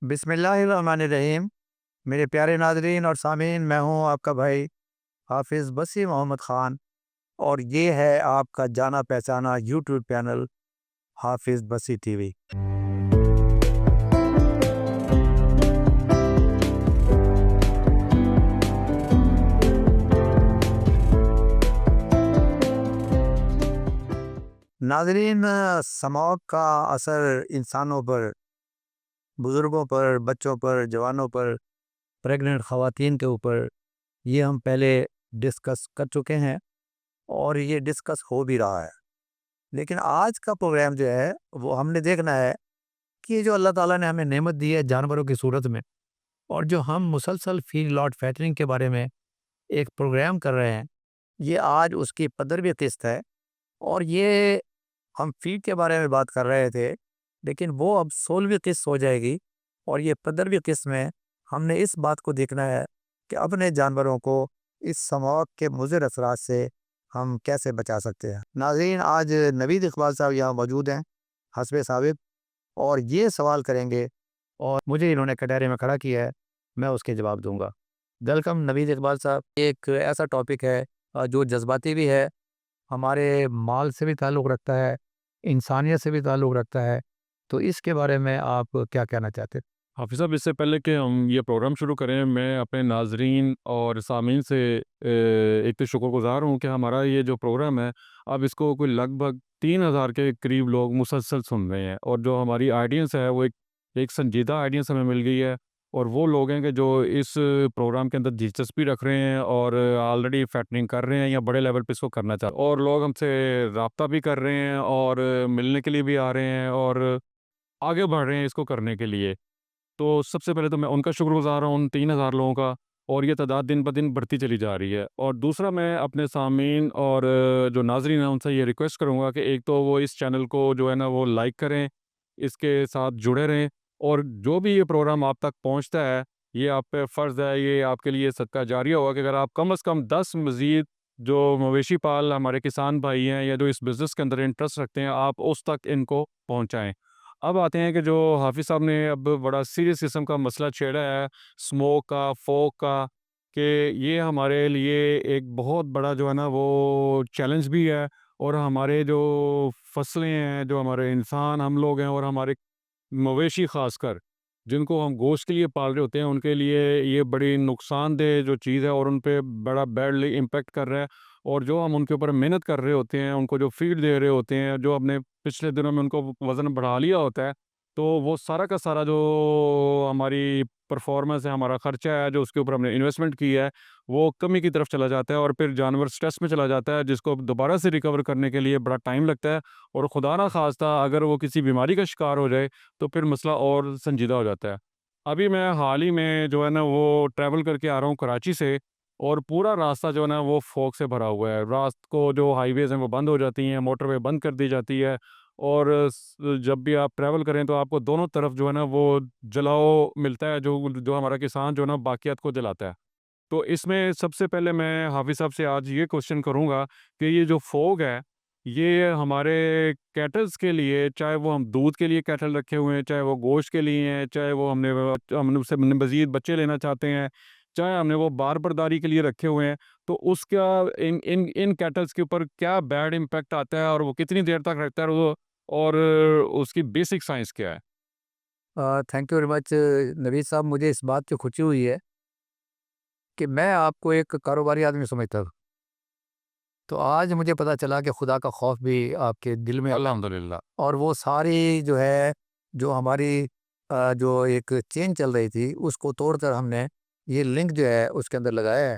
بسم اللہ الرحمن الرحیم۔ میرے پیارے ناظرین اور سامعین، میں ہوں آپ کا بھائی حافظ بصری محمد خان، اور یہ ہے آپ کا جانا پہچانا یوٹیوب چینل حافظ بصری ٹی وی۔ ناظرین، سماگ کا اثر انسانوں پر، بزرگوں پر، بچوں پر، جوانوں پر، پریگننٹ خواتین کے اوپر، یہ ہم پہلے ڈسکس کر چکے ہیں اور یہ ڈسکس ہو بھی رہا ہے۔ لیکن آج کا پروگرام جو ہے وہ ہم نے دیکھنا ہے کہ یہ جو اللہ تعالیٰ نے ہمیں نعمت دی ہے جانوروں کی صورت میں، اور جو ہم مسلسل فیڈ لاٹ فیٹرنگ کے بارے میں ایک پروگرام کر رہے ہیں، یہ آج اس کی 15ویں قسط ہے۔ اور یہ ہم فیڈ کے بارے میں بات کر رہے تھے، لیکن وہ اب 16ویں قسط ہو جائے گی، اور یہ 15ویں قسط میں ہم نے اس بات کو دیکھنا ہے کہ اپنے جانوروں کو اس سماگ کے مضر اثرات سے ہم کیسے بچا سکتے ہیں۔ ناظرین، آج نوید اقبال صاحب یہاں موجود ہیں، حسب ثابت، اور یہ سوال کریں گے، اور مجھے انہوں نے کٹہرے میں کھڑا کیا ہے، میں اس کے جواب دوں گا۔ ویلکم نوید اقبال صاحب۔ ایک ایسا ٹاپک ہے جو جذباتی بھی ہے، ہمارے مال سے بھی تعلق رکھتا ہے، انسانیت سے بھی تعلق رکھتا ہے، تو اس کے بارے میں آپ کیا کہنا چاہتے ہیں؟ حافظ صاحب، اس سے پہلے کہ ہم یہ پروگرام شروع کریں، میں اپنے ناظرین اور سامعین سے ایک تو شکر گزار ہوں کہ ہمارا یہ جو پروگرام ہے، اب اس کو کوئی لگ بھگ 3000 کے قریب لوگ مسلسل سن رہے ہیں، اور جو ہماری آڈینس ہے وہ ایک سنجیدہ آڈینس ہمیں مل گئی ہے، اور وہ لوگ ہیں کہ جو اس پروگرام کے اندر دلچسپی رکھ رہے ہیں اور آلریڈی فیٹنگ کر رہے ہیں یا بڑے لیول پہ اس کو کرنا چاہتے ہیں، اور لوگ ہم سے رابطہ بھی کر رہے ہیں اور ملنے کے لیے بھی آ رہے ہیں اور آگے بڑھ رہے ہیں اس کو کرنے کے لیے۔ تو سب سے پہلے تو میں ان کا شکر گزار ہوں، ان 3000 لوگوں کا، اور یہ تعداد دن بہ دن بڑھتی چلی جا رہی ہے۔ اور دوسرا، میں اپنے سامعین اور جو ناظرین ہیں ان سے یہ ریکویسٹ کروں گا کہ ایک تو وہ اس چینل کو جو ہے نا وہ لائک کریں، اس کے ساتھ جڑے رہیں، اور جو بھی یہ پروگرام آپ تک پہنچتا ہے یہ آپ پہ فرض ہے، یہ آپ کے لیے صدقہ جاریہ ہوگا کہ اگر آپ کم از کم 10 مزید جو مویشی پال ہمارے کسان بھائی ہیں یا جو اس بزنس کے اندر انٹرسٹ رکھتے ہیں، آپ اس تک ان کو پہنچائیں۔ اب آتے ہیں کہ جو حافظ صاحب نے اب بڑا سیریس قسم کا مسئلہ چھیڑا ہے اسموک کا، فوگ کا، کہ یہ ہمارے لیے ایک بہت بڑا جو ہے نا وہ چیلنج بھی ہے، اور ہمارے جو فصلیں ہیں، جو ہمارے انسان ہم لوگ ہیں، اور ہمارے مویشی خاص کر جن کو ہم گوشت کے لیے پال رہے ہوتے ہیں، ان کے لیے یہ بڑی نقصان دہ جو چیز ہے، اور ان پہ بڑا بیڈلی امپیکٹ کر رہا ہے۔ اور جو ہم ان کے اوپر محنت کر رہے ہوتے ہیں، ان کو جو فیڈ دے رہے ہوتے ہیں، جو اپنے پچھلے دنوں میں ان کو وزن بڑھا لیا ہوتا ہے، تو وہ سارا کا سارا جو ہماری پرفارمنس ہے، ہمارا خرچہ ہے جو اس کے اوپر ہم نے انویسٹمنٹ کی ہے، وہ کمی کی طرف چلا جاتا ہے، اور پھر جانور سٹریس میں چلا جاتا ہے، جس کو دوبارہ سے ریکور کرنے کے لیے بڑا ٹائم لگتا ہے، اور خدا نہ خواستہ اگر وہ کسی بیماری کا شکار ہو جائے تو پھر مسئلہ اور سنجیدہ ہو جاتا ہے۔ ابھی میں حال ہی میں جو ہے نا وہ ٹریول کر کے آ رہا ہوں کراچی سے، اور پورا راستہ جو ہے نا وہ فوگ سے بھرا ہوا ہے۔ رات کو جو ہائی ویز ہیں وہ بند ہو جاتی ہیں، موٹر وے بند کر دی جاتی ہے، اور جب بھی آپ ٹریول کریں تو آپ کو دونوں طرف جو ہے نا وہ جلاؤ ملتا ہے، جو ہمارا کسان جو ہے نا باقیات کو جلاتا ہے۔ تو اس میں سب سے پہلے میں حافظ صاحب سے آج یہ کوشچن کروں گا کہ یہ جو فوگ ہے، یہ ہمارے کیٹلز کے لیے، چاہے وہ ہم دودھ کے لیے کیٹل رکھے ہوئے ہیں، چاہے وہ گوشت کے لیے ہیں، چاہے وہ ہم نے اس سے مزید بچے لینا چاہتے ہیں، چاہے ہم نے وہ بار برداری کے لیے رکھے ہوئے ہیں، تو اس کا ان کیٹلز کے اوپر کیا بیڈ امپیکٹ آتا ہے، اور وہ کتنی دیر تک رکھتا ہے، اور اس کی بیسک سائنس کیا ہے؟ تھینک یو ویری مچ نوید صاحب، مجھے اس بات کی خوشی ہوئی ہے کہ میں آپ کو ایک کاروباری آدمی سمجھتا تھا، تو آج مجھے پتہ چلا کہ خدا کا خوف بھی آپ کے دل میں، الحمدللہ۔ اور وہ ساری جو ہے، جو ہماری جو ایک چین چل رہی تھی، اس کو توڑ کر ہم نے یہ لنک جو ہے اس کے اندر لگایا ہے۔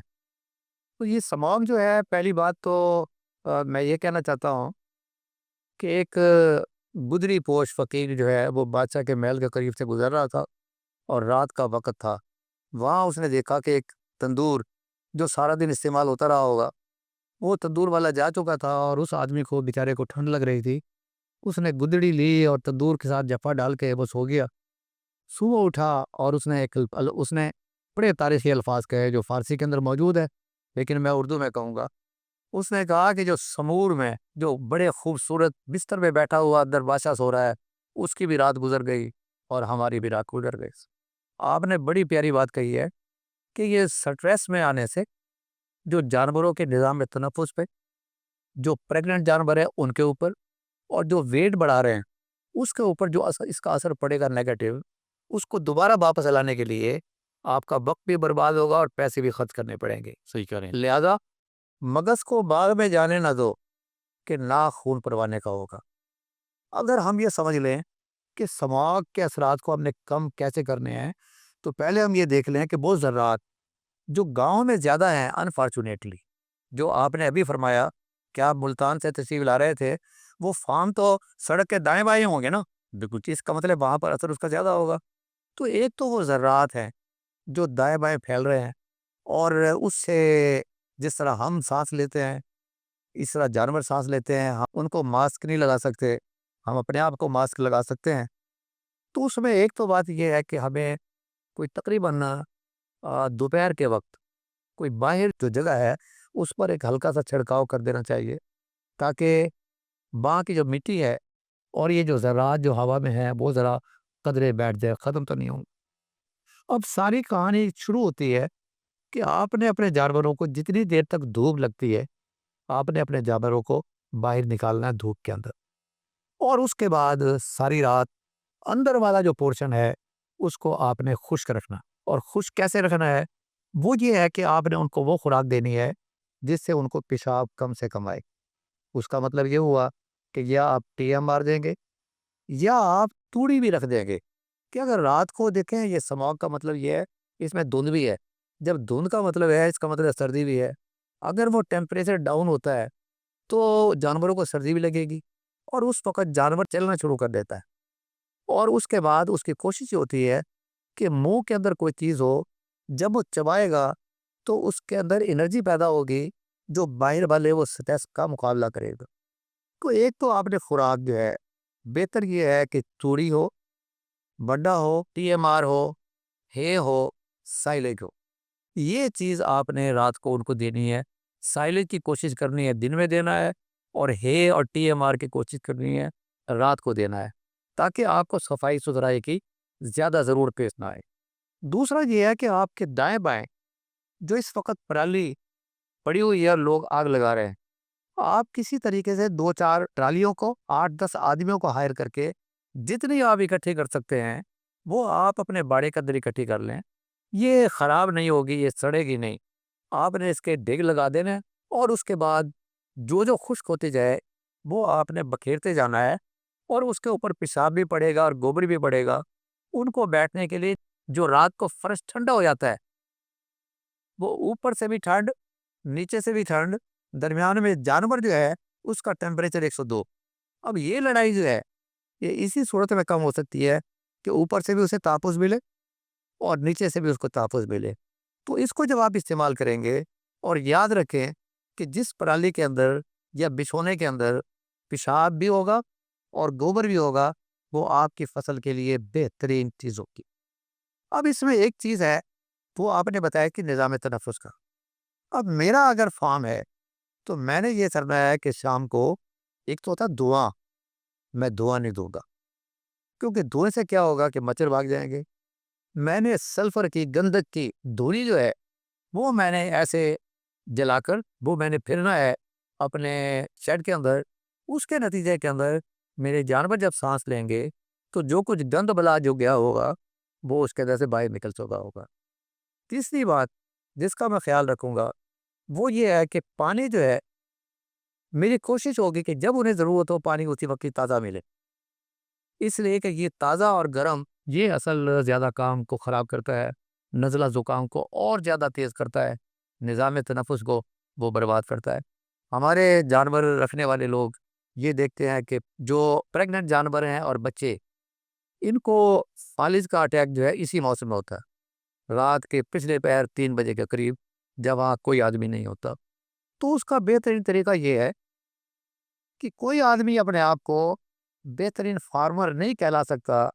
تو یہ سماگ جو ہے، پہلی بات تو میں یہ کہنا چاہتا ہوں کہ ایک گدری پوش فقیر جو ہے وہ بادشاہ کے محل کے قریب سے گزر رہا تھا، اور رات کا وقت تھا۔ وہاں اس نے دیکھا کہ ایک تندور جو سارا دن استعمال ہوتا رہا ہوگا، وہ تندور والا جا چکا تھا، اور اس آدمی کو بیچارے کو ٹھنڈ لگ رہی تھی۔ اس نے گدڑی لی اور تندور کے ساتھ جفا ڈال کے وہ سو گیا۔ صبح اٹھا اور اس نے بڑے تاریخی الفاظ کہے جو فارسی کے اندر موجود ہے، لیکن میں اردو میں کہوں گا۔ اس نے کہا کہ جو سمور میں جو بڑے خوبصورت بستر پہ بیٹھا ہوا اندر بادشاہ سو رہا ہے، اس کی بھی رات گزر گئی، اور ہماری بھی راکھ گزر گئی۔ آپ نے بڑی پیاری بات کہی ہے کہ یہ سٹریس میں آنے سے جو جانوروں کے نظام تنفس پہ، جو پریگننٹ جانور ہیں ان کے اوپر، اور جو ویٹ بڑھا رہے ہیں اس کے اوپر جو اس کا اثر پڑے گا نیگیٹو، اس کو دوبارہ واپس لانے کے لیے آپ کا وقت بھی برباد ہوگا اور پیسے بھی خرچ کرنے پڑیں گے۔ صحیح کہہ رہے ہیں۔ لہذا مغز کو باغ میں جانے نہ دو کہ نہ خون پروانے کا ہوگا۔ اگر ہم یہ سمجھ لیں کہ سماگ کے اثرات کو ہم نے کم کیسے کرنے ہیں، تو پہلے ہم یہ دیکھ لیں کہ وہ ذرات جو گاؤں میں زیادہ ہیں، انفارچونیٹلی، جو آپ نے ابھی فرمایا کہ آپ ملتان سے تشریف لا رہے تھے، وہ فارم تو سڑک کے دائیں بائیں ہوں گے نا، بالکل، اس کا مطلب وہاں پر اثر اس کا زیادہ ہوگا۔ تو ایک تو وہ ذرات ہیں جو دائیں بائیں پھیل رہے ہیں، اور اس سے جس طرح ہم سانس لیتے ہیں اس طرح جانور سانس لیتے ہیں، ہم ان کو ماسک نہیں لگا سکتے، ہم اپنے آپ کو ماسک لگا سکتے ہیں۔ تو اس میں ایک تو بات یہ ہے کہ ہمیں کوئی تقریباً دوپہر کے وقت کوئی باہر جو جگہ ہے اس پر ایک ہلکا سا چھڑکاؤ کر دینا چاہیے، تاکہ وہاں کی جو مٹی ہے اور یہ جو ذرات جو ہوا میں ہے وہ ذرا قدرے بیٹھ جائے، ختم تو نہیں ہوں۔ اب ساری کہانی شروع ہوتی ہے کہ آپ نے اپنے جانوروں کو جتنی دیر تک دھوپ لگتی ہے آپ نے اپنے جانوروں کو باہر نکالنا ہے دھوپ کے اندر، اور اس کے بعد ساری رات اندر والا جو پورشن ہے اس کو آپ نے خشک رکھنا۔ اور خشک کیسے رکھنا ہے؟ وہ یہ ہے کہ آپ نے ان کو وہ خوراک دینی ہے جس سے ان کو پیشاب کم سے کم آئے۔ اس کا مطلب یہ ہوا کہ یا آپ ٹی ایم مار دیں گے یا آپ توڑی بھی رکھ دیں گے، کہ اگر رات کو دیکھیں، یہ سماگ کا مطلب یہ ہے، اس میں دھند بھی ہے، جب دھند کا مطلب ہے اس کا مطلب سردی بھی ہے۔ اگر وہ ٹیمپریچر ڈاؤن ہوتا ہے تو جانوروں کو سردی بھی لگے گی، اور اس وقت جانور چلنا شروع کر دیتا ہے، اور اس کے بعد اس کی کوشش ہوتی ہے کہ منہ کے اندر کوئی چیز ہو، جب وہ چبائے گا تو اس کے اندر انرجی پیدا ہوگی جو باہر والے وہ سٹریس کا مقابلہ کرے گا۔ تو ایک تو آپ نے خوراک جو ہے بہتر یہ ہے کہ چوڑی ہو، بڈا ہو، ٹی ایم آر ہو، ہے ہو، سائلیج ہو، یہ چیز آپ نے رات کو ان کو دینی ہے۔ سائلیج کی کوشش کرنی ہے دن میں دینا ہے، اور ہے اور ٹی ایم آر کی کوشش کرنی ہے رات کو دینا ہے، تاکہ آپ کو صفائی ستھرائی کی زیادہ ضرورت پیش نہ آئے۔ دوسرا یہ ہے کہ آپ کے دائیں بائیں جو اس وقت پرالی پڑی ہوئی ہے، لوگ آگ لگا رہے ہیں، آپ کسی طریقے سے 2-4 ٹرالیوں کو 8-10 آدمیوں کو ہائر کر کے جتنی آپ اکٹھی کر سکتے ہیں وہ آپ اپنے باڑے کے اندر اکٹھی کر لیں۔ یہ خراب نہیں ہوگی، یہ سڑے گی نہیں، آپ نے اس کے ڈگ لگا دینا ہے، اور اس کے بعد جو جو خشک ہوتے جائے وہ آپ نے بکھیرتے جانا ہے، اور اس کے اوپر پیشاب بھی پڑے گا اور گوبر بھی پڑے گا۔ ان کو بیٹھنے کے لیے جو رات کو فرش ٹھنڈا ہو جاتا ہے، وہ اوپر سے بھی ٹھنڈ، نیچے سے بھی ٹھنڈ، درمیان میں جانور جو ہے اس کا ٹیمپریچر 102۔ اب یہ لڑائی جو ہے یہ اسی صورت میں کم ہو سکتی ہے کہ اوپر سے بھی اسے تحفظ ملے اور نیچے سے بھی اس کو تحفظ ملے۔ تو اس کو جب آپ استعمال کریں گے، اور یاد رکھیں کہ جس پرالی کے اندر یا بچھونے کے اندر پیشاب بھی ہوگا اور گوبر بھی ہوگا، وہ آپ کی فصل کے لیے بہترین چیز ہوگی۔ اب اس میں ایک چیز ہے، وہ آپ نے بتایا کہ نظام تنفس کا۔ اب میرا اگر فارم ہے تو میں نے یہ کرنا ہے کہ شام کو ایک تو ہوتا دھواں، میں دھواں نہیں دوں گا، کیونکہ دھوئیں سے کیا ہوگا کہ مچھر بھاگ جائیں گے۔ میں نے سلفر کی، گندک کی دھوری جو ہے وہ میں نے ایسے جلا کر وہ میں نے پھرنا ہے اپنے شیڈ کے اندر۔ اس کے نتیجے کے اندر میرے جانور جب سانس لیں گے تو جو کچھ گند بلا جو گیا ہوگا وہ اس کے اندر سے باہر نکل چکا ہوگا۔ تیسری بات جس کا میں خیال رکھوں گا وہ یہ ہے کہ پانی جو ہے، میری کوشش ہوگی کہ جب انہیں ضرورت ہو پانی اسی وقت ہی تازہ ملے، اس لیے کہ یہ تازہ اور گرم یہ اصل زیادہ کام کو خراب کرتا ہے، نزلہ زکام کو اور زیادہ تیز کرتا ہے، نظام تنفس کو وہ برباد کرتا ہے۔ ہمارے جانور رکھنے والے لوگ یہ دیکھتے ہیں کہ جو پریگننٹ جانور ہیں اور بچے، ان کو فالج کا اٹیک جو ہے اسی موسم میں ہوتا ہے، رات کے پچھلے پہر 3 بجے کے قریب، جب وہاں کوئی آدمی نہیں ہوتا۔ تو اس کا بہترین طریقہ یہ ہے کہ کوئی آدمی اپنے آپ کو بہترین فارمر نہیں کہلا سکتا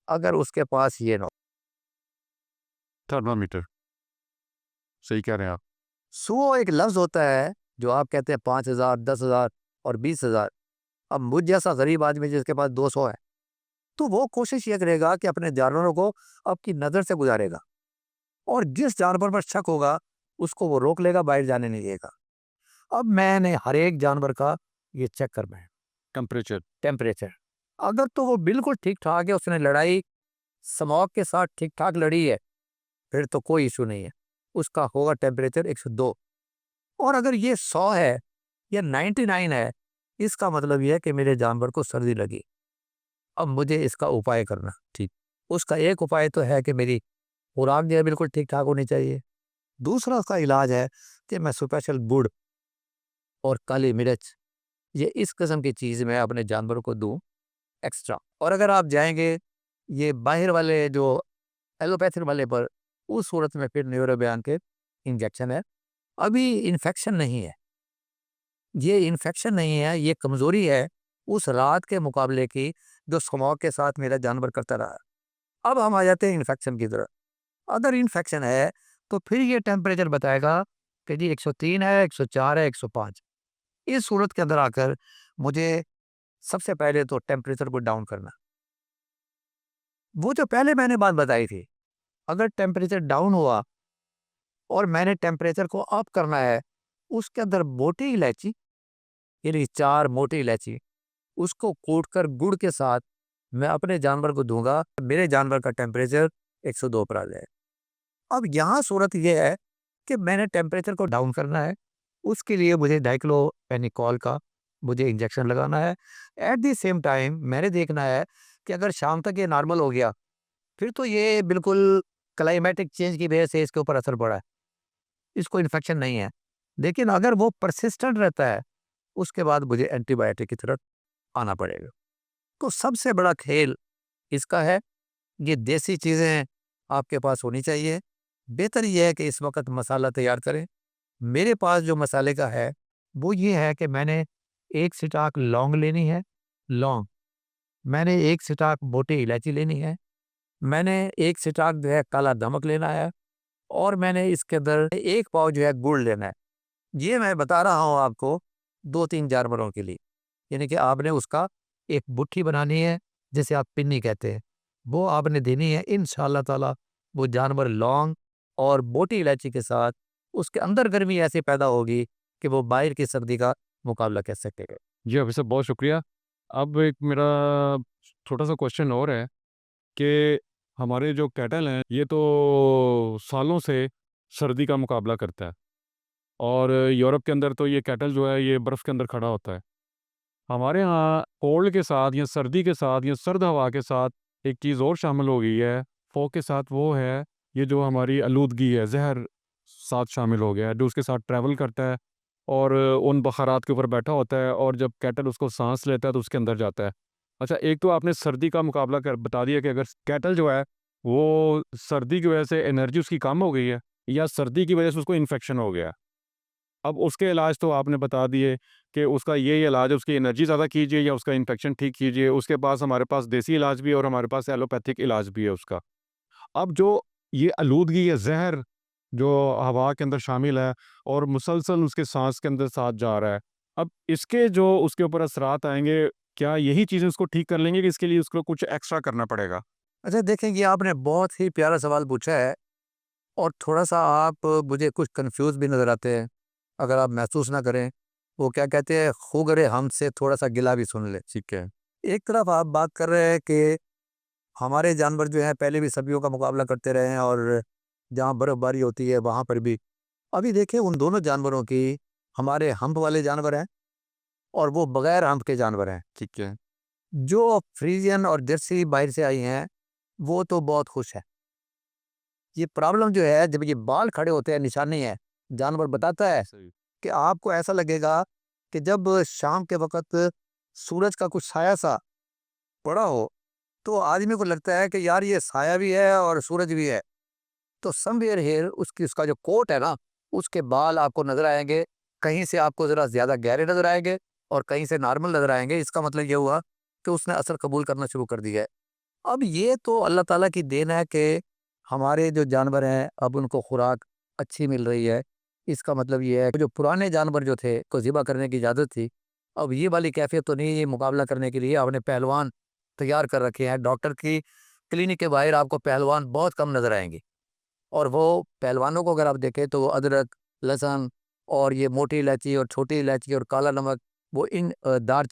اگر اس کے پاس یہ نہ ہو۔ تھرمامیٹر، صحیح کہہ رہے ہیں آپ۔ سو ایک لفظ ہوتا ہے جو آپ کہتے ہیں 5,000، 10,000 اور 20,000۔ اب مجھ جیسا غریب آدمی جس کے پاس 200 ہے تو وہ کوشش یہ کرے گا کہ اپنے جانوروں کو آپ کی نظر سے گزارے گا، اور جس جانور پر شک ہوگا اس کو وہ روک لے گا، باہر جانے نہیں دے گا۔ اب میں نے ہر ایک جانور کا یہ چیک کرنا ہے ٹیمپریچر ٹیمپریچر، اگر تو وہ بالکل ٹھیک ٹھاک ہے، اس نے لڑائی سموک کے ساتھ ٹھیک ٹھاک لڑی ہے، پھر تو کوئی ایشو نہیں ہے، اس کا ہوگا ٹیمپریچر 102۔ اور اگر یہ 100 ہے یا 99 ہے، اس کا مطلب یہ ہے کہ میرے جانور کو سردی لگی۔ اب مجھے اس کا اپائے کرنا، ٹھیک، اس کا ایک اپائے تو ہے کہ میری خوراک جو ہے بالکل ٹھیک ٹھاک ہونی چاہیے۔ دوسرا اس کا علاج ہے کہ میں اسپیشل گڑ اور کالی مرچ، یہ اس قسم کی چیز میں اپنے جانوروں کو دوں ایکسٹرا۔ اور اگر آپ جائیں گے یہ باہر والے جو ایلوپیتھک والے پر، اس صورت میں پھر نیورو بیان کے انجیکشن ہے۔ ابھی انفیکشن نہیں ہے، یہ انفیکشن نہیں ہے، یہ کمزوری ہے اس رات کے مقابلے کی جو سموک کے ساتھ میرا جانور کرتا رہا۔ اب ہم آ جاتے ہیں انفیکشن کی طرف۔ اگر انفیکشن ہے تو پھر یہ ٹیمپریچر بتائے گا کہ جی 103 ہے، 104 ہے، 105۔ اس صورت کے اندر آ کر مجھے سب سے پہلے تو ٹیمپریچر کو ڈاؤن کرنا، وہ جو پہلے میں نے بات بتائی تھی، اگر ٹیمپریچر ڈاؤن ہوا اور میں نے ٹیمپریچر کو اپ کرنا ہے، اس کے اندر موٹی الائچی، یعنی 4 موٹی الائچی، اس کو کوٹ کر گڑ کے ساتھ میں اپنے جانور کو دوں گا، میرے جانور کا ٹیمپریچر 102 پر آ جائے۔ اب یہاں صورت یہ ہے کہ میں نے ٹیمپریچر کو ڈاؤن کرنا ہے، اس کے لیے مجھے ڈائکلو پینیکول کا مجھے انجیکشن لگانا ہے۔ ایٹ دی سیم ٹائم میں نے دیکھنا ہے کہ اگر شام تک یہ نارمل ہو گیا، پھر تو یہ بالکل کلائمیٹک چینج کی وجہ سے اس کے اوپر اثر پڑا ہے، اس کو انفیکشن نہیں ہے۔ لیکن اگر وہ پرسسٹنٹ رہتا ہے، اس کے بعد مجھے اینٹی بائیوٹک کی طرف آنا پڑے گا۔ تو سب سے بڑا کھیل اس کا ہے، یہ دیسی چیزیں آپ کے پاس ہونی چاہیے۔ بہتر یہ ہے کہ اس وقت مسالہ تیار کریں۔ میرے پاس جو مسالے کا ہے وہ یہ ہے کہ میں نے ایک سٹاک لونگ لینی ہے، لونگ، میں نے ایک سٹاک موٹی الائچی لینی ہے، میں نے ایک سٹاک جو ہے کالا نمک لینا ہے، اور میں نے اس کے اندر ایک پاؤ جو ہے گڑ لینا ہے۔ یہ میں بتا رہا ہوں آپ کو 2-3 جانوروں کے لیے، یعنی کہ آپ نے اس کا ایک بٹھی بنانی ہے، جسے آپ پنی کہتے ہیں، وہ آپ نے دینی ہے۔ انشاءاللہ تعالی وہ جانور لونگ اور موٹی الائچی کے ساتھ اس کے اندر گرمی ایسی پیدا ہوگی کہ وہ باہر کی سردی کا مقابلہ کر سکے گا۔ جی افسر صاحب بہت شکریہ۔ اب ایک میرا چھوٹا سا کوشچن اور ہے کہ ہمارے جو کیٹل ہیں یہ تو سالوں سے سردی کا مقابلہ کرتا ہے، اور یورپ کے اندر تو یہ کیٹل جو ہے یہ برف کے اندر کھڑا ہوتا ہے۔ ہمارے ہاں کولڈ کے ساتھ یا سردی کے ساتھ یا سرد ہوا کے ساتھ ایک چیز اور شامل ہو گئی ہے فوگ کے ساتھ، وہ ہے یہ جو ہماری آلودگی ہے، زہر ساتھ شامل ہو گیا ہے جو اس کے ساتھ ٹریول کرتا ہے اور ان بخارات کے اوپر بیٹھا ہوتا ہے، اور جب کیٹل اس کو سانس لیتا ہے تو اس کے اندر جاتا ہے۔ اچھا، ایک تو آپ نے سردی کا مقابلہ کر بتا دیا کہ اگر کیٹل جو ہے وہ سردی کی وجہ سے انرجی اس کی کم ہو گئی ہے یا سردی کی وجہ سے اس کو انفیکشن ہو گیا، اب اس کے علاج تو آپ نے بتا دیے کہ اس کا یہ علاج ہے، اس کی انرجی زیادہ کیجیے یا اس کا انفیکشن ٹھیک کیجیے۔ اس کے پاس ہمارے پاس دیسی علاج بھی ہے اور ہمارے پاس ایلوپیتھک علاج بھی ہے اس کا۔ اب جو یہ آلودگی ہے، زہر جو ہوا کے اندر شامل ہے اور مسلسل اس کے سانس کے اندر ساتھ جا رہا ہے، اب اس کے جو اس کے اوپر اثرات آئیں گے، کیا یہی چیزیں اس کو ٹھیک کر لیں گے کہ اس کے لیے اس کو کچھ ایکسٹرا کرنا پڑے گا؟ اچھا دیکھیں، یہ آپ نے بہت ہی پیارا سوال پوچھا ہے، اور تھوڑا سا آپ مجھے کچھ کنفیوز بھی نظر آتے ہیں۔ اگر آپ محسوس نہ کریں، وہ کیا کہتے ہیں، خوگرے ہم سے تھوڑا سا گلا بھی سن لے۔ ٹھیک ہے۔ ایک طرف آپ بات کر رہے ہیں کہ ہمارے جانور جو ہیں پہلے بھی سبھیوں کا مقابلہ کرتے رہے ہیں، اور جہاں برف باری ہوتی ہے وہاں پر بھی۔ ابھی دیکھیں ان دونوں جانوروں کی، ہمارے ہمپ والے جانور ہیں اور وہ بغیر ہمپ کے جانور ہیں۔ ٹھیک ہے۔ جو فریزین اور جرسی باہر سے آئی ہیں وہ تو بہت خوش ہے۔ یہ پرابلم جو ہے، جب یہ بال کھڑے ہوتے ہیں، نشانی ہے، جانور بتاتا ہے صحیح۔ کہ آپ کو ایسا لگے گا کہ جب شام کے وقت سورج کا کچھ سایہ سا پڑا ہو تو آدمی کو لگتا ہے کہ یار یہ سایہ بھی ہے اور سورج بھی ہے۔ تو سم ویئر ہیئر اس کا جو کوٹ ہے نا، اس کے بال آپ کو نظر آئیں گے، کہیں سے آپ کو ذرا زیادہ گہرے نظر آئیں گے اور کہیں سے نارمل نظر آئیں گے۔ اس کا مطلب یہ ہوا کہ اس نے اثر قبول کرنا شروع کر دیا ہے۔ اب یہ تو اللہ تعالیٰ کی دین ہے کہ ہمارے جو جانور ہیں اب ان کو خوراک اچھی مل رہی ہے۔ اس کا مطلب یہ ہے کہ جو پرانے جانور جو تھے کو ذبح کرنے کی اجازت تھی، اب یہ والی کیفیت تو نہیں ہے۔ یہ مقابلہ کرنے کے لیے آپ نے پہلوان تیار کر رکھے ہیں. ڈاکٹر کی کلینک کے باہر آپ کو پہلوان بہت کم نظر آئیں گے, اور وہ پہلوانوں کو اگر آپ دیکھیں تو وہ ادرک, لہسن اور یہ موٹی الائچی اور چھوٹی الائچی اور کالا نمک, وہ ان دار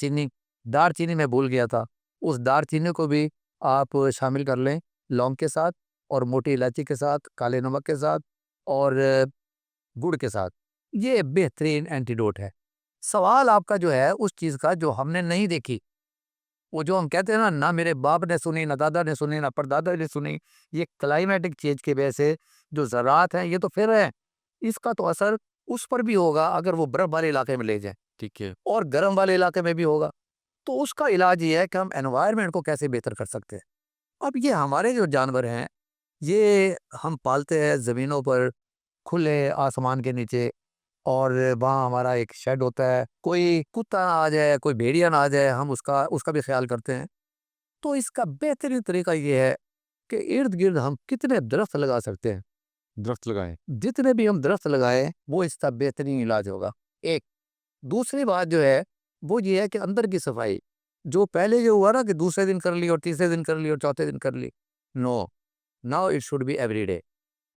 چینی میں بھول گیا تھا, اس دار چینی کو بھی آپ شامل کر لیں لونگ کے ساتھ اور موٹی الائچی کے ساتھ, کالے نمک کے ساتھ اور گڑ کے ساتھ. یہ بہترین اینٹیڈوٹ ہے. سوال آپ کا جو ہے اس چیز کا جو ہم نے نہیں دیکھی, وہ جو ہم کہتے ہیں نا, نہ میرے باپ نے سنی, نہ دادا نے سنی, نہ پردادا نے سنی, یہ کلائمیٹک چینج کی وجہ سے جو زراعت ہیں یہ تو پھر ہیں, اس کا تو اثر اس پر بھی ہوگا اگر وہ برف والے علاقے میں لے جائیں, ٹھیک ہے. اور گرم والے علاقے میں بھی ہوگا. تو اس کا علاج یہ ہے کہ ہم انوائرمنٹ کو کیسے بہتر کر سکتے ہیں. اب یہ ہمارے جو جانور ہیں یہ ہم پالتے ہیں زمینوں پر, کھلے آسمان کے نیچے, اور وہاں ہمارا ایک شیڈ ہوتا ہے, کوئی کتا نہ آ جائے, کوئی بھیڑیا نہ آ جائے, ہم اس کا بھی خیال کرتے ہیں. تو اس کا بہترین طریقہ یہ ہے کہ ارد گرد ہم کتنے درخت لگا سکتے ہیں. درخت لگائیں. جتنے بھی ہم درخت لگائیں وہ اس کا بہترین علاج ہوگا. ایک دوسری بات جو ہے وہ یہ ہے کہ اندر کی صفائی, جو پہلے جو ہوا نا کہ دوسرے دن کر لی اور تیسرے دن کر لی اور چوتھے دن کر لی, no, now it should be every day.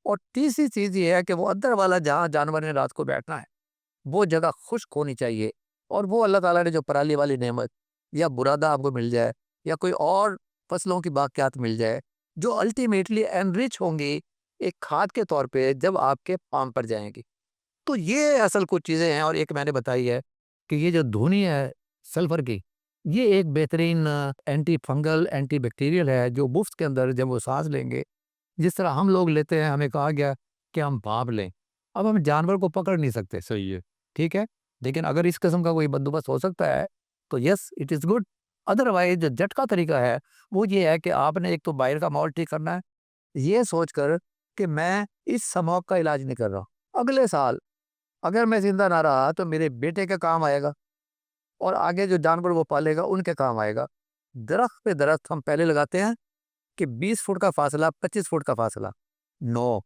اور تیسری چیز یہ ہے کہ وہ اندر والا جہاں جانور نے رات کو بیٹھنا ہے وہ جگہ خشک ہونی چاہیے, اور وہ اللہ تعالیٰ نے جو پرالی والی نعمت یا برادہ آپ کو مل جائے یا کوئی اور فصلوں کی باقیات مل جائے جو الٹیمیٹلی انرچ ہوں گی ایک کھاد کے طور پہ جب آپ کے پام پر جائیں گی. تو یہ اصل کچھ چیزیں ہیں. اور ایک میں نے بتائی ہے کہ یہ جو دھونی ہے سلفر کی, یہ ایک بہترین اینٹی فنگل اینٹی بیکٹیریل ہے جو مفت کے اندر جب وہ سانس لیں گے, جس طرح ہم لوگ لیتے ہیں, ہمیں کہا گیا کہ ہم بھاپ لیں. اب ہم جانور کو پکڑ نہیں سکتے, صحیح ہے. ٹھیک ہے, لیکن اگر اس قسم کا کوئی بندوبست ہو سکتا ہے تو yes it is good. Otherwise جو جٹ کا طریقہ ہے وہ یہ ہے کہ آپ نے ایک تو باہر کا ماحول ٹھیک کرنا ہے, یہ سوچ کر کہ میں اس سموک کا علاج نہیں کر رہا, اگلے سال اگر میں زندہ نہ رہا تو میرے بیٹے کے کام آئے گا, اور آگے جو جانور وہ پالے گا ان کے کام آئے گا. درخت پہ درخت ہم پہلے لگاتے ہیں کہ 20 فٹ کا فاصلہ, 25 فٹ کا فاصلہ, نو,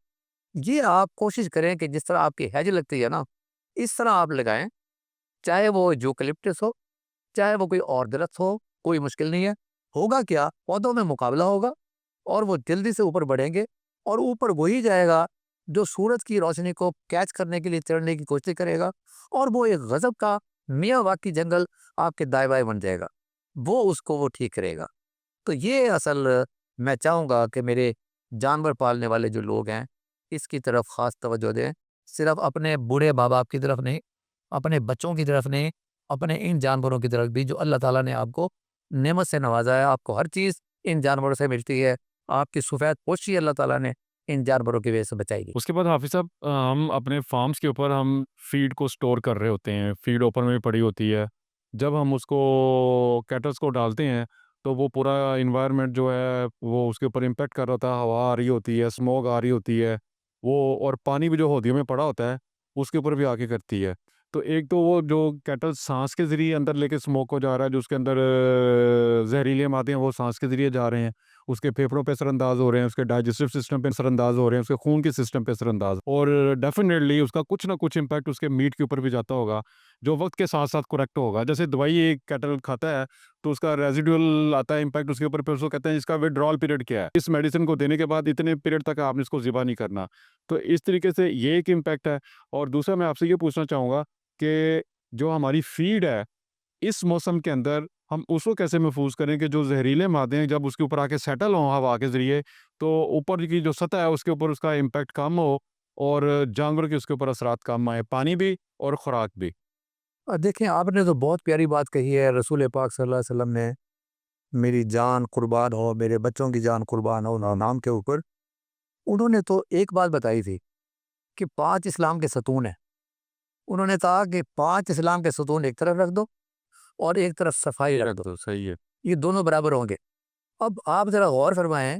یہ آپ کوشش کریں کہ جس طرح آپ کی ہیج لگتی ہے نا اس طرح آپ لگائیں, چاہے وہ یوکلپٹس ہو چاہے وہ کوئی اور درخت ہو, کوئی مشکل نہیں ہے. ہوگا کیا, پودوں میں مقابلہ ہوگا اور وہ جلدی سے اوپر بڑھیں گے, اور اوپر وہی جائے گا جو سورج کی روشنی کو کیچ کرنے کے لیے چڑھنے کی کوشش کرے گا, اور وہ ایک غضب کا میاں واقعی جنگل آپ کے دائیں بائیں بن جائے گا, وہ اس کو وہ ٹھیک کرے گا. تو یہ اصل میں چاہوں گا کہ میرے جانور پالنے والے جو لوگ ہیں اس کی طرف خاص توجہ دیں, صرف اپنے بوڑھے ماں باپ کی طرف نہیں, اپنے بچوں کی طرف نہیں, اپنے ان جانوروں کی طرف بھی جو اللہ تعالیٰ نے آپ کو نعمت سے نوازا ہے. آپ کو ہر چیز ان جانوروں سے ملتی ہے, آپ کی سفید پوشی اللہ تعالیٰ نے ان جانوروں کی وجہ سے بچائی گئی. اس کے بعد حافظ صاحب ہم اپنے فارمز کے اوپر ہم فیڈ کو سٹور کر رہے ہوتے ہیں, فیڈ اوپن میں پڑی ہوتی ہے. جب ہم اس کو کیٹلز کو ڈالتے ہیں تو وہ پورا انوائرمنٹ جو ہے وہ اس کے اوپر امپیکٹ کر رہا ہوتا ہے, ہوا آ رہی ہوتی ہے, اسموگ آ رہی ہوتی ہے, وہ اور پانی بھی جو ہودیوں میں پڑا ہوتا ہے اس کے اوپر بھی آ کے کرتی ہے. تو ایک تو وہ جو کیٹل سانس کے ذریعے اندر لے کے اسموک کو جا رہا ہے, جو اس کے اندر زہریلے مادے ہیں وہ سانس کے ذریعے جا رہے ہیں, اس کے پھیپھڑوں پہ اثر انداز ہو رہے ہیں, اس کے ڈائجسٹو سسٹم پہ اثر انداز ہو رہے ہیں, اس کے خون کے سسٹم پہ اثر انداز, اور ڈیفینیٹلی اس کا کچھ نہ کچھ امپیکٹ اس کے میٹ کے اوپر بھی جاتا ہوگا جو وقت کے ساتھ ساتھ کریکٹ ہوگا. جیسے دوائی ایک کیٹل کھاتا ہے تو اس کا ریزیڈول آتا ہے امپیکٹ اس کے اوپر, پھر اس کو کہتے ہیں اس کا وڈرال پیریڈ کیا ہے, اس میڈیسن کو دینے کے بعد اتنے پیریڈ تک آپ نے اس کو ذبح نہیں کرنا. تو اس طریقے سے یہ ایک امپیکٹ ہے. اور دوسرا میں آپ سے یہ پوچھنا چاہوں گا کہ جو ہماری فیڈ ہے اس موسم کے اندر ہم اس کو کیسے محفوظ کریں کہ جو زہریلے مادے ہیں جب اس کے اوپر آ کے سیٹل ہوں ہوا کے ذریعے تو اوپر کی جو سطح ہے اس کے اوپر اس کا امپیکٹ کم ہو اور جانور کے اس کے اوپر اثرات کم آئے, پانی بھی اور خوراک بھی. دیکھیں, آپ نے تو بہت پیاری بات کہی ہے. رسول پاک صلی اللہ علیہ وسلم نے میری جان قربان ہو, میرے بچوں کی جان قربان ہو نام کے اوپر انہوں نے تو ایک بات بتائی تھی کہ 5 اسلام کے ستون ہیں. انہوں نے کہا کہ 5 اسلام کے ستون ایک طرف رکھ دو اور ایک طرف صفائی رکھ دو, تو صحیح ہے. یہ دونوں برابر ہوں گے. اب آپ ذرا غور فرمائیں,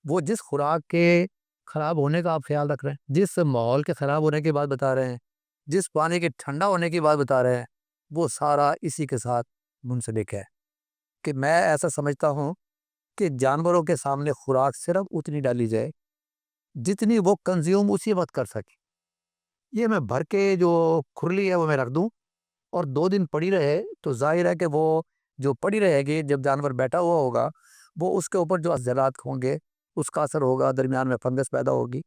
وہ جس خوراک کے خراب ہونے کا آپ خیال رکھ رہے ہیں, جس ماحول کے خراب ہونے کی بات بتا رہے ہیں, جس پانی کے ٹھنڈا ہونے کی بات بتا رہے ہیں, وہ سارا اسی کے ساتھ منسلک ہے. کہ میں ایسا سمجھتا ہوں کہ جانوروں کے سامنے خوراک صرف اتنی ڈالی جائے جتنی وہ کنزیوم اسی وقت کر سکے. یہ میں بھر کے جو کھرلی ہے وہ میں رکھ دوں اور 2 دن پڑی رہے تو ظاہر ہے کہ وہ جو پڑی رہے گی جب جانور بیٹھا ہوا ہوگا وہ اس کے اوپر جو زراعت ہوں گے اس کا اثر ہوگا، درمیان میں فنگس پیدا ہوگی.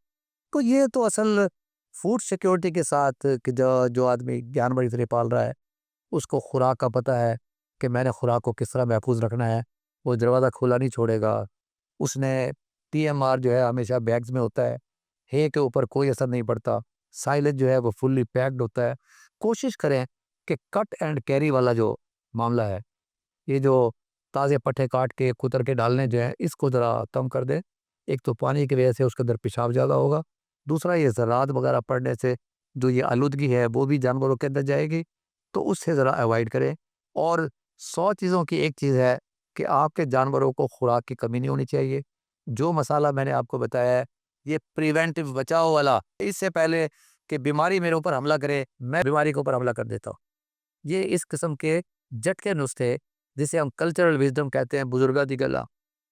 تو یہ تو اصل فوڈ سیکیورٹی کے ساتھ کہ جو آدمی جانور اس طرح پال رہا ہے اس کو خوراک کا پتہ ہے کہ میں نے خوراک کو کس طرح محفوظ رکھنا ہے، وہ دروازہ کھلا نہیں چھوڑے گا. اس نے TMR جو ہے ہمیشہ بیگز میں ہوتا ہے، ہے کے اوپر کوئی اثر نہیں پڑتا، سائلج جو ہے وہ فلی پیکڈ ہوتا ہے. کوشش کریں کہ کٹ اینڈ کیری والا جو معاملہ ہے، یہ جو تازے پٹھے کاٹ کے کتر کے ڈالنے جو ہے اس کو ذرا کم کر دیں. ایک تو پانی کی وجہ سے اس کے اندر پیشاب زیادہ ہوگا، دوسرا یہ زراعت وغیرہ پڑنے سے جو یہ آلودگی ہے وہ بھی جانوروں کے اندر جائے گی، تو اس سے ذرا اوائڈ کریں. اور 100 چیزوں کی ایک چیز ہے کہ آپ کے جانوروں کو خوراک کی کمی نہیں ہونی چاہیے. جو مسئلہ میں نے آپ کو بتایا ہے یہ پریونٹیو بچاؤ والا، اس سے پہلے کہ بیماری میرے اوپر حملہ کرے میں بیماری کے اوپر حملہ کر دیتا ہوں. یہ اس قسم کے جٹ کے نسخے جسے ہم کلچرل وزڈم کہتے ہیں، بزرگاتی گلا،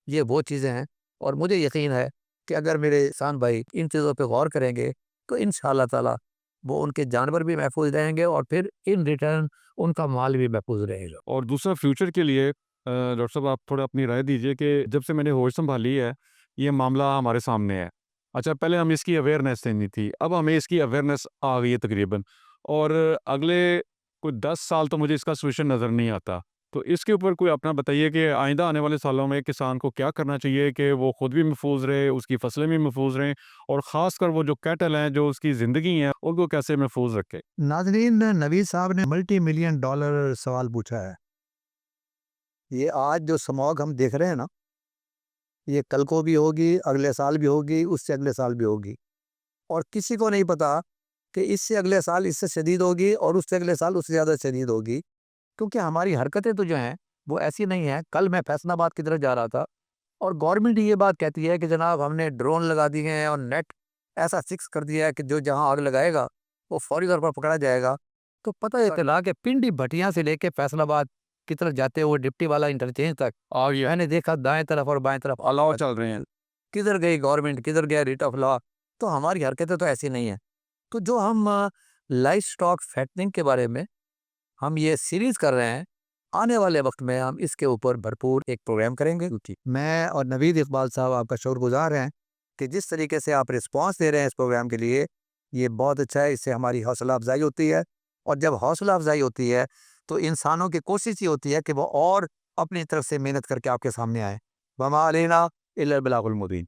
یہ وہ چیزیں ہیں. اور مجھے یقین ہے کہ اگر میرے احسان بھائی ان چیزوں پہ غور کریں گے تو انشاءاللہ تعالی وہ ان کے جانور بھی محفوظ رہیں گے اور پھر ان ریٹرن ان کا مال بھی محفوظ رہے گا. اور دوسرا فیوچر کے لیے ڈاکٹر صاحب آپ تھوڑا اپنی رائے دیجئے کہ جب سے میں نے ہوش سنبھالی ہے یہ معاملہ ہمارے سامنے ہے. اچھا پہلے ہم اس کی اویئرنیس نہیں تھی، اب ہمیں اس کی اویئرنیس آ گئی ہے تقریباً، اور اگلے کوئی 10 سال تو مجھے اس کا سولوشن نظر نہیں آتا. تو اس کے اوپر کوئی اپنا بتائیے کہ آئندہ آنے والے سالوں میں کسان کو کیا کرنا چاہیے کہ وہ خود بھی محفوظ رہے، اس کی فصلیں بھی محفوظ رہیں، اور خاص کر وہ جو کیٹل ہیں جو اس کی زندگی ہیں ان کو کیسے محفوظ رکھے. ناظرین، نوید صاحب نے $multi-million سوال پوچھا ہے. یہ آج جو سموگ ہم دیکھ رہے ہیں نا، یہ کل کو بھی ہوگی، اگلے سال بھی ہوگی، اس سے اگلے سال بھی ہوگی، اور کسی کو نہیں پتا کہ اس سے اگلے سال اس سے شدید ہوگی اور اس سے اگلے سال اس سے زیادہ شدید ہوگی. کیونکہ ہماری حرکتیں تو جو ہیں وہ ایسی نہیں ہیں. کل میں فیصل آباد کی طرف جا رہا تھا اور گورنمنٹ یہ بات کہتی ہے کہ جناب ہم نے ڈرون لگا دیے ہیں اور نیٹ ایسا فکس کر دیا ہے کہ جو جہاں آگ لگائے گا وہ فوری طور پر پکڑا جائے گا. تو پتہ یہ چلا کہ پنڈی بھٹیاں سے لے کے فیصل آباد کی طرف جاتے ہوئے ڈپٹی والا انٹرچینج تک، اور میں نے دیکھا دائیں طرف اور بائیں طرف الاؤ چل رہے ہیں. کدھر گئی گورنمنٹ، کدھر گیا ریٹ آف لا. تو ہماری حرکتیں تو ایسی نہیں ہیں. تو جو ہم لائف سٹاک فیٹنگ کے بارے میں ہم یہ سیریز کر رہے ہیں، آنے والے وقت میں ہم اس کے اوپر بھرپور ایک پروگرام کریں گے. میں اور نوید اقبال صاحب آپ کا شکر گزار ہیں کہ جس طریقے سے آپ رسپانس دے رہے ہیں اس پروگرام کے لیے، یہ بہت اچھا ہے. اس سے ہماری حوصلہ افزائی ہوتی ہے، اور جب حوصلہ افزائی ہوتی ہے تو انسانوں کی کوشش یہ ہوتی ہے کہ وہ اور اپنی طرف سے محنت کر کے آپ کے سامنے آئیں. وما علینا الا البلاغ المبین.